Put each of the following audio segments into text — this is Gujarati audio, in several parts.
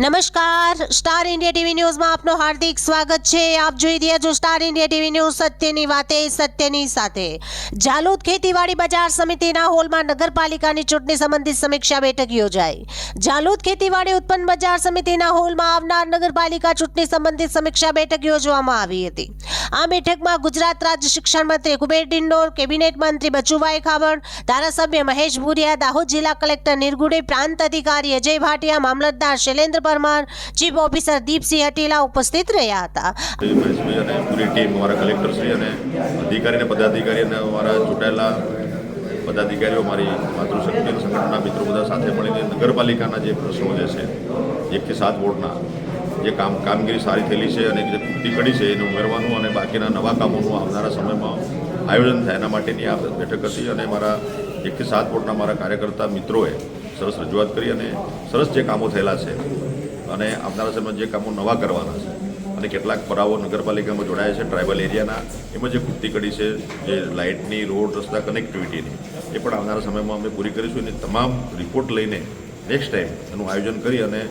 નમસ્કાર, સ્ટાર ઇન્ડિયા ટીવી ન્યૂઝમાં આપનું હાર્દિક સ્વાગત છે। આપ જોઈ રહ્યા છો સ્ટાર ઇન્ડિયા ટીવી ન્યૂઝ, સત્યની વાતે સત્યની સાથે। જાલોદ ખેતીવાડી બજાર સમિતિના હોલમાં નગરપાલિકાની ચૂંટણી સંબંધિત સમીક્ષા બેઠક યોજાઈ। જાલોદ ખેતીવાડી ઉત્પન્ન બજાર સમિતિના હોલમાં આવનાર નગરપાલિકા ચૂંટણી સંબંધિત સમીક્ષા બેઠક યોજવામાં આવી હતી। આ બેઠકમાં ગુજરાત રાજ્ય શિક્ષણ મંત્રી કુબેર ડિંડોર, કેબિનેટ મંત્રી બચુભાઈ ખાબડ, ધારાસભ્ય મહેશ ભુરિયા, દાહોદ જિલ્લા કલેક્ટર નિર્ગુડે, પ્રાંત અધિકારી અજય ભાટિયા, મામલતદાર શૈલેન્દ્ર પરમાર, ચીફ ઓફિસર દીપસિંહ હટીલા ઉપસ્થિત રહ્યા હતા। પૂરી ટીમ અમારા કલેક્ટર શ્રી અને અધિકારી અને પદાધિકારી અને અમારા ચૂંટાયેલા પદાધિકારીઓ, મારી માતૃશક્તિ અને સંગઠનના મિત્રો બધા સાથે મળીને નગરપાલિકાના જે પ્રશ્નો જે છે 1 થી 7 વોર્ડના જે કામગીરી સારી થયેલી છે અને જે પૂર્તિ કરી છે એને ઉમેરવાનું અને બાકીના નવા કામોનું આવનારા સમયમાં આયોજન થાય એના માટેની આ બેઠક હતી। અને મારા 1 થી 7 વોર્ડના મારા કાર્યકર્તા મિત્રોએ સરસ રજૂઆત કરી અને સરસ જે કામો થયેલા છે અને આવનારા સમયમાં જે કામો નવા કરવાના છે અને કેટલાક પરાવો નગરપાલિકામાં જોડાયા છે ટ્રાઇબલ એરિયાના, એમાં જે પૂર્તિ કરી છે, જે લાઇટની, રોડ, રસ્તા, કનેક્ટિવિટીની, એ પણ આવનારા સમયમાં અમે પૂરી કરીશું। અને તમામ રિપોર્ટ લઈને નેક્સ્ટ ટાઈમ એનું આયોજન કરી અને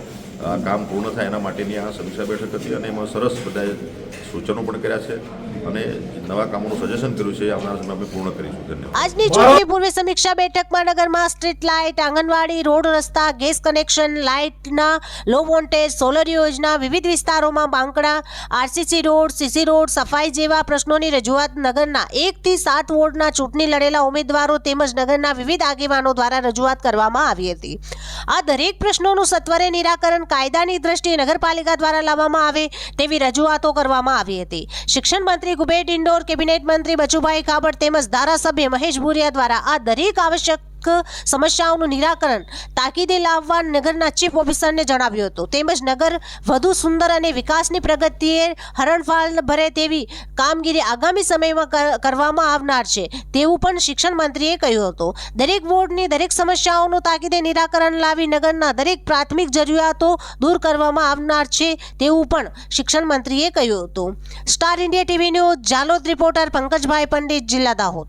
આ કામ પૂર્ણ થાય એના માટેની આ સમીક્ષા બેઠક હતી અને એમાં સરસ બધાએ સૂચનો પણ કર્યા છે અને નવા કામોનું સજેશન કર્યું છે। આવનારા સમયમાં અમે પૂર્ણ કરીશું। ધન્યવાદ। આજની ચૂંટણી પૂર્વે સમીક્ષા બેઠકમાં નગરમાં સ્ટ્રીટ લાઇટ, આંગણવાડી, રોડ, રસ્તા, ગેસ કનેક્શન, લાઇટના લો વોલ્ટેજ, સોલર યોજના, વિવિધ વિસ્તારોમાં બાંકડા, આરસીસી રોડ, સીસી રોડ, સફાઈ જેવા પ્રશ્નોની રજૂઆત નગરના 1 થી 7 વોર્ડના ચૂંટણી લડેલા ઉમેદવારો તેમજ નગરના વિવિધ આગેવાનો દ્વારા રજૂઆત કરવામાં આવી હતી। આ દરેક પ્રશ્નોનું સત્વરે નિરાકરણ કાયદાની દ્રષ્ટિએ નગરપાલિકા દ્વારા લાવવામાં આવે તેવી રજૂઆતો કરવામાં આવી હતી। શિક્ષણ મંત્રી કુબેર ડિંડોર, કેબિનેટ મંત્રી બચુભાઈ ખાબડ તેમજ ધારાસભ્ય મહેશ ભુરિયા દ્વારા આ દરેક આવશ્યક સમસ્યાઓનું નિરાકરણ તાકીદે લાવવા નગરના ચીફ ઓફિસરને જણાવ્યું હતું। તેમજ નગર વધુ સુંદર અને વિકાસની પ્રગતિએ હરણફાળ ભરે તેવી કામગીરી આગામી સમયમાં કરવામાં આવનાર છે તેવું પણ શિક્ષણ મંત્રીએ કહ્યું હતું। દરેક વોર્ડની દરેક સમસ્યાઓનું તાકીદે નિરાકરણ લાવી નગરના દરેક પ્રાથમિક જરૂરિયાતો દૂર કરવામાં આવનાર છે તેવું પણ શિક્ષણ મંત્રીએ કહ્યું હતું। Star India TV news, Jhalod reporter Pankajbhai Pandit, જિલ્લા દાહોદ।